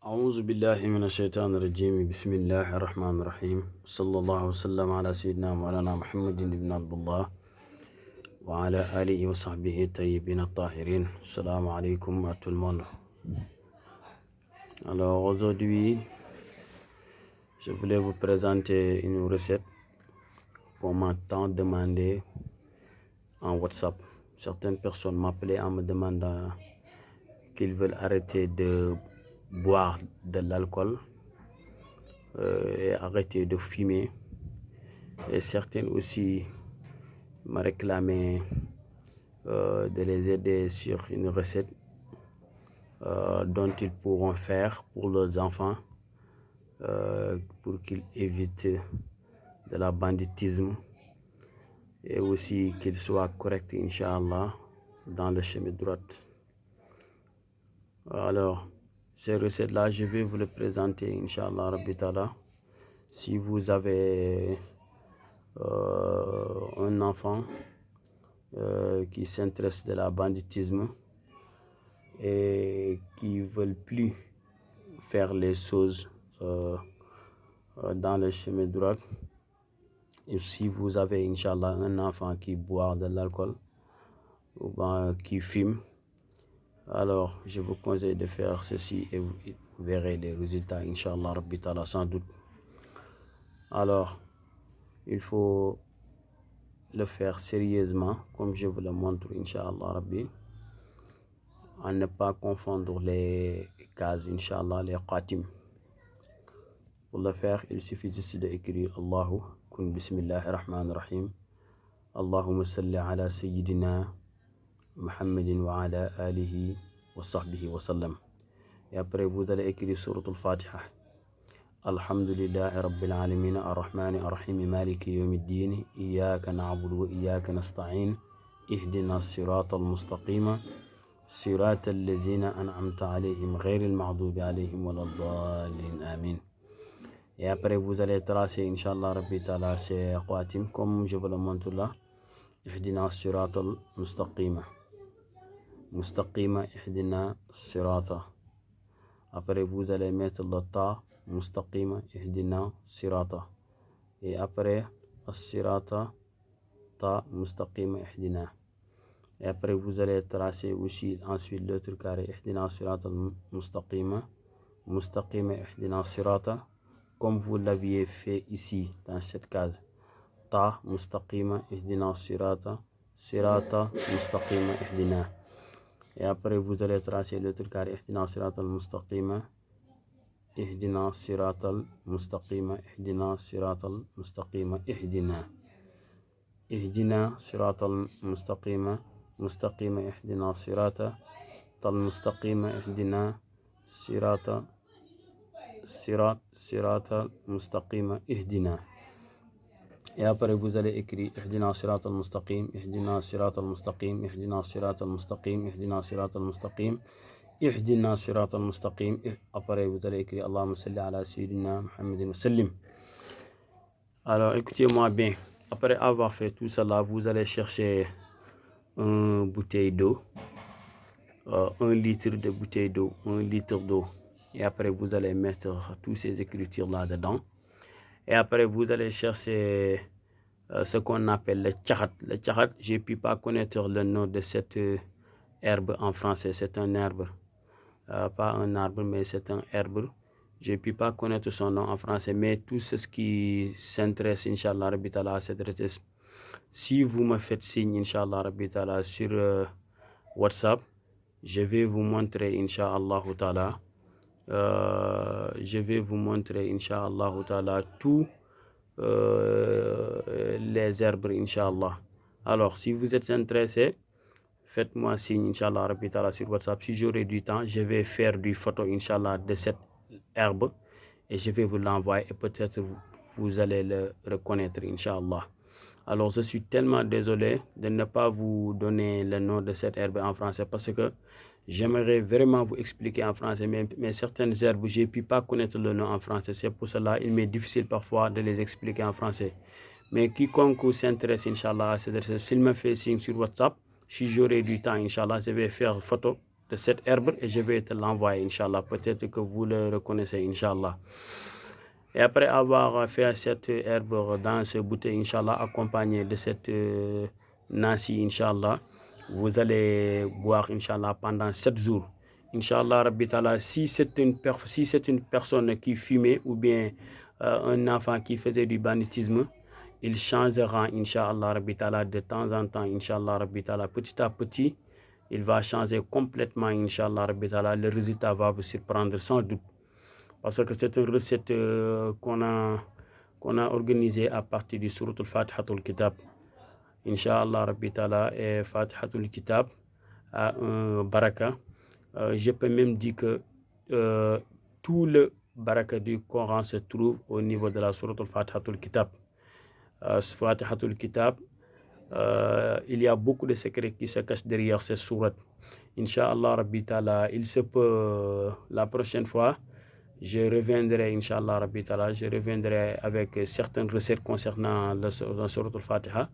أعوذ بالله من الشيطان الرجيم بسم الله الرحمن الرحيم صلى الله وسلم على سيدنا مولانا محمد بن عبد الله وعلى آله وصحبه الطيبين الطاهرين. Assalamu alaikum à tout le monde. Alors aujourd'hui, je voulais vous présenter une recette qu'on m'a tant demandé en WhatsApp. Certaines personnes m'appelaient en me demandant qu'ils veulent arrêter de boire de l'alcool et arrêter de fumer. Et certaines aussi me réclamaient de les aider sur une recette dont ils pourront faire pour leurs enfants pour qu'ils évitent de la banditisme et aussi qu'ils soient corrects, Inch'Allah, dans le chemin droit. Alors, ces recettes-là, je vais vous les présenter, Inch'Allah, Rabbi Ta'ala. Si vous avez un enfant qui s'intéresse de la banditisme et qui ne veulent plus faire les choses dans le chemin droit, et si vous avez, Inch'Allah, un enfant qui boit de l'alcool ou bien qui fume, alors je vous conseille de faire ceci et vous verrez les résultats, Inch'Allah, Rabbi Ta'ala, sans doute. Alors, il faut le faire sérieusement, comme je vous le montre, Inch'Allah, Rabbi, à ne pas confondre les cases, Inch'Allah, les qatim. Pour le faire, il suffit juste d'écrire Allahu kun bismillahir rahmanir rahim. Allahumma salli ala sayyidina Muhammadin wa ala alihi wa sahbihi wa sallam. Et après, vous allez écrire surat al-Fatiha. Alhamdulillahi rabbil alamin ar-Rahmani ar-Rahim maliki yawmiddin iyyaka na'budu wa iyyaka nasta'in ihdina as-siratal mustaqima siratal ladzina an'amta alayhim ghayril maghdubi alayhim waladdallin amin. Et après, vous allez tracer, Inch'Allah, Rabbi Ta'ala, c'est Qatim, comme je vous le montre là. Ihdina siratal mustaqima. Mustaqima, ihdina sirata. Après, vous allez mettre le ta, mustaqima, ihdina sirata. Et après, as-sirata, ta, mustaqima, ihdina. Et après, vous allez tracer aussi ensuite l'autre carré, ihdina siratal mustaqima. Mustaqima, ihdina sirata. Comme vous l'aviez fait ici, dans cette case. Ta, mustaqima, ihdina sirata. Sirata, mustaqima, ihdina. Et après, vous allez tracer l'autre carré, ihdina siratal mustaqima. Ihdina siratal mustaqima. Ihdina siratal mustaqima. Ihdina. Ihdina siratal mustaqima. Mustaqima, ihdina sirata. Tal mustaqima, ihdina sirata. Sirata mustaqima ihdina. Et après vous allez écrire ihdina sirata al-mustaqim, ihdina sirata al-mustaqim, ihdina sirata al-mustaqim, ihdina sirata al-mustaqim, ihdina sirata al-mustaqim. Après vous allez écrire Allahumma salli ala sayyidina Muhammadin wa sallim. Alors écoutez-moi bien. Après avoir fait tout cela, vous allez chercher une bouteille d'eau, 1 litre de bouteille d'eau, 1 litre d'eau. Et après, vous allez mettre toutes ces écritures là-dedans. Et après, vous allez chercher ce qu'on appelle le tchahat. Le tchahat, je ne peux pas connaître le nom de cette herbe en français. C'est un herbe. Pas un arbre, mais c'est un herbe. Je ne peux pas connaître son nom en français. Mais tout ce qui s'intéresse, Inch'Allah, Rabbi Ta'ala, à cette recette. Si vous me faites signe, Inch'Allah, Rabbi Ta'ala, sur WhatsApp, je vais vous montrer, Inch'Allah, Ta'ala. Je vais vous montrer, Inch'Allah, tous les herbes, Inch'Allah. Alors, si vous êtes intéressé, faites-moi signe, Inch'Allah, Rabbi Ta'ala, sur WhatsApp. Si j'aurai du temps, je vais faire des photos, Inch'Allah, de cette herbe et je vais vous l'envoyer et peut-être vous allez le reconnaître, Inch'Allah. Alors, je suis tellement désolé de ne pas vous donner le nom de cette herbe en français parce que j'aimerais vraiment vous expliquer en français, mais certaines herbes, je ne peux pas connaître le nom en français. C'est pour cela qu'il m'est difficile parfois de les expliquer en français. Mais quiconque s'intéresse, Inch'Allah, à cette recette, s'il me fait signe sur WhatsApp, si j'aurai du temps, Inch'Allah, je vais faire photo de cette herbe et je vais te l'envoyer, Inch'Allah. Peut-être que vous le reconnaissez, Inch'Allah. Et après avoir fait cette herbe dans ce bouteille, Inch'Allah, accompagné de cette nasi, Inch'Allah, vous allez boire, Inch'Allah, pendant 7 jours. Inch'Allah, Rabbi Ta'ala, si c'est une personne qui fumait ou bien un enfant qui faisait du banditisme, il changera, Inch'Allah, Rabbi Ta'ala, de temps en temps, Inch'Allah, Rabbi Ta'ala, petit à petit, il va changer complètement, Inch'Allah, Rabbi Ta'ala. Le résultat va vous surprendre sans doute. Parce que c'est une recette qu'on a organisée à partir du Surat al-Fatihatul Kitab. Inch'Allah, Rabbi Ta'ala, et Fatihatul Kitab a un baraka. Je peux même dire que tout le baraka du Coran se trouve au niveau de la Surat al-Fatihatul Kitab. Fatihatul Kitab, il y a beaucoup de secrets qui se cachent derrière cette sourate. Inch'Allah, Rabbi Ta'ala, il se peut la prochaine fois, je reviendrai, Inch'Allah, Rabbi Ta'ala, je reviendrai avec certaines recettes concernant la sourate al-Fatiha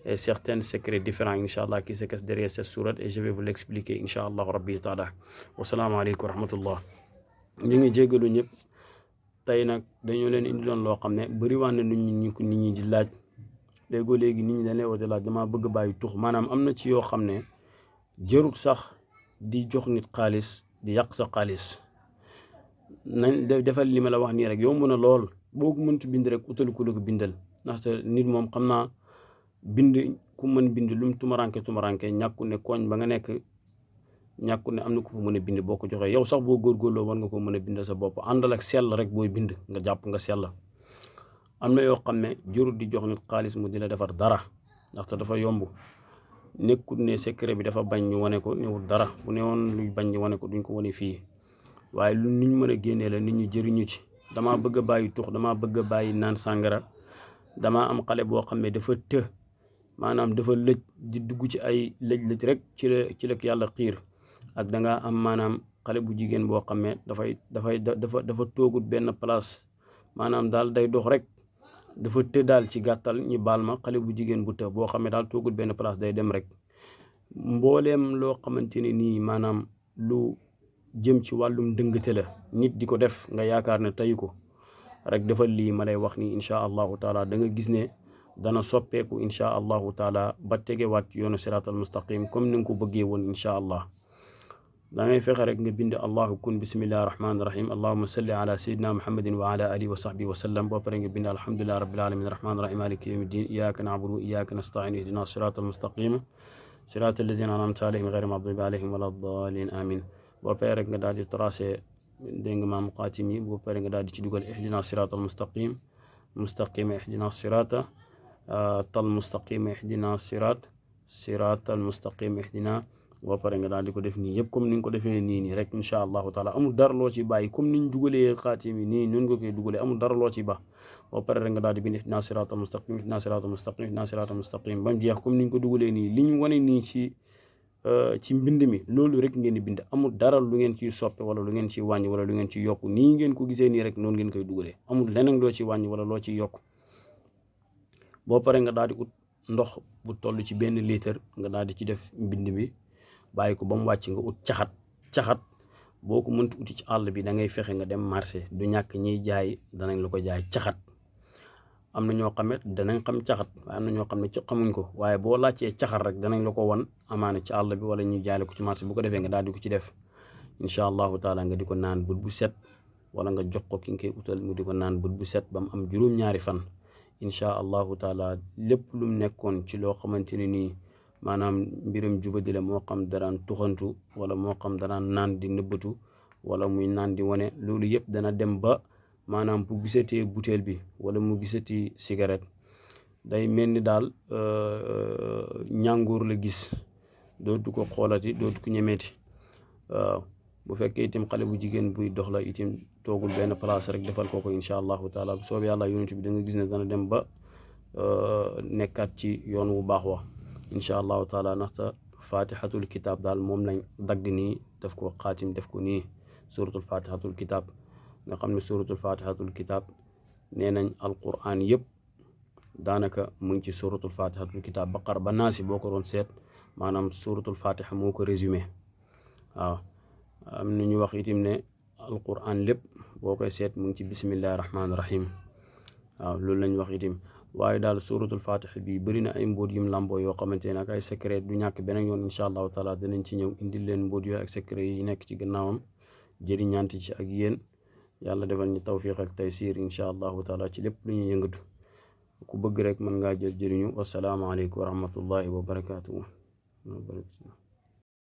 et certains secrets différents, Inch'Allah, qui se cachent derrière cette sourate et je vais vous l'expliquer, Inch'Allah, Rabbi Ta'ala. Wassalamu alaikum wa rahmatullah. ñu ngi jégalu ñëpp tey nag dañoo leen indiloon loo xam ne bëriwaan na nit ñi di laaj léegi nit ñi dañ lay woote laaj dama bëgg bàyyi tux maanaam am na ci yoo xam ne jërut sax di jox nit xaalis di yàq sa xaalis nañ defal li ma la wax nii rek yomb na lool boo ko mëntu bind rek utal ku la ko bindal ndaxte nit moom xam naa bind ku mën bind lu mu tumaranke ñàkku ne koñ ba nga nekk ñàkku ne am na ko fa mën a bind boo ko joxee yow sax boo góorgóorloo war nga ko mën a bindal sa bopp àndal ak sell rek booy bind nga jàpp nga sell am na yoo xam ne jërut di jox nit xaalis mu di la defar dara ndaxte dafa yomb nekkul ne secret bi dafa bañ ñu wane ko newul dara bu ne woon luy bañ ñu wane ko duñ ko wane fii waaye lu nit ñu mën a génnee la nit ñi jëriñu ci dama bëgg a bàyyi tux dama bëgg a bàyyi naan sàngara dama am xale boo xam ne dafa maanaam dafa lëj di dugg ci ay lëj rek ci la yàlla xiir ak da nga am maanaam xale bu jigéen boo xam ne dafa toogut benn place maanaam daal day dox rek dafa daal ci gàttal ñi baal ma xale bu jigéen bu boo xam ne daal toogut benn place day dem rek mbooleem loo xamante ne nii maanaam lu jëm ci wàllum dëngate la nit di ko def nga yaakaar ne tayu ko rek defal lii ma lay wax ni incha allahu taala da nga gis ne dana soppeeku incha allahu taala ba tegewaat yoonu siraatal mustaqim comme ni nga ko bëggee woon incha allah da ngay fexe rek nga bind allahu kun bismillahi rahmaani rahim allahuma salli ala sayyidina muhammadin wa ala alihi wa sahbihi wa sallam boo pare nga bind alhamdulillahi rabbil alamin rahmaani rahim maliki yawmi ddin iyyaka na'budu wa iyyaka nasta'in ihdina siraatal mustaqim siraatal lazina an'amta alayhim ghayril maghdubi alayhim wala ddaalin amin boo pare rek nga daal di tracé dégg nga maam xaatim yi boo pare nga daal di ci dugal ihdina siraatal mustaqim ihdina sirata tal mustaqim ihdina siratal mustaqim ihdina boo pare nga daal di ko def nii yëpp comme ni nga ko defee nii rek incha allahu taala amul dara loo ci bàyyi comme niñ dugalee xaatim yi nii noonu nga koy dugalee amul dara loo ci ba boo pare rek nga daal di bind ihdina siratal mustaqim ihdina siratal mustaqim ihdina siratal mustaqim ba mu jeex comme niñ ko dugalee nii li ñu wane nii ci mbind mi loolu rek ngeen di bind amul dara lu ngeen ciy soppe wala lu ngeen ciy wàññi wala lu ngeen ciy yokk nii ngeen ko gisee nii rek noonu ngeen koy dugalee amul leneen loo ciy wàññi wala loo ciy yokk boo pare nga daal di ut ndox bu toll ci benn litre nga daal di ci def mbind mi bàyyi ko ba mu wàcc nga ut caxat boo ko mënti uti ci àll bi da ngay fexe nga dem marché du ñàkk ñiy jaay danañ la ko jaay caxat am na ñoo xam ne danañ xam caxat waaye am na ñoo xam ne ci xamuñ ko waaye boo laajtee caxat rek danañ la ko wan amaana ci àll bi wala ñuy jaay ko ci marché bu ko defee nga daal di ko ci def incha allahu taala nga di ko naan bët bu set wala nga jox ko ki nga koy utal mu di ko naan bët bu set ba mu am juróom-ñaari fan incha allahu taala lépp lu mu nekkoon ci loo xamante ne nii maanaam mbirum jubadi la moo xam daraan tuxantu wala moo xam daraan naan di nëbbatu wala muy naan di wane loolu yëpp dana dem ba maanaam bu gisatee butéel bi wala mu gisati cigarette day mel ni daal ñàngoor la gis dootu ko xoolati dootu ko ñemeeti waaw bu fekkee itam xale bu jigéen buy dox la itam toogul benn place rek defal ko incha allahu taala bu soobee yàlla yonent bi da nga gis ne dana dem ba nekkaat ci yoon wu baax wa incha allahu taala ndaxte fatihatul kitab daal moom lañ dagg nii def ko xaatim def ko nii suratul fatihatul kitab nga xam ne suratul fatihatul kitab nee nañ alquran yëpp daanaka mu ngi ci suratul fatihatul kitab baqara ba naasi boo ko doon seet maanaam suratul fatiha moo ko résumé waaw am na ñu wax itam ne alquran lépp boo koy seet mu ngi ci bismillahi rahmaani rahim waaw loolu lañ wax itam waaye daal suratul fatih bi bëri na ay mbóot yum làmboo yoo xamante ne ak ay secret du ñàkk beneen yoon incha allahu taala dinañ ci ñëw indil leen mbóot yooyu ak secret yi nekk ci gannaawam jëriñante ci ak yéen yàlla defal ñu tawfiq ak taysiir incha allahu taala ci lépp lu ñuy yëngatu ku bëgg rek mën ngaa jël jëriñu wasalaamaaleykum wa rahmatullahi wa barakaatuhu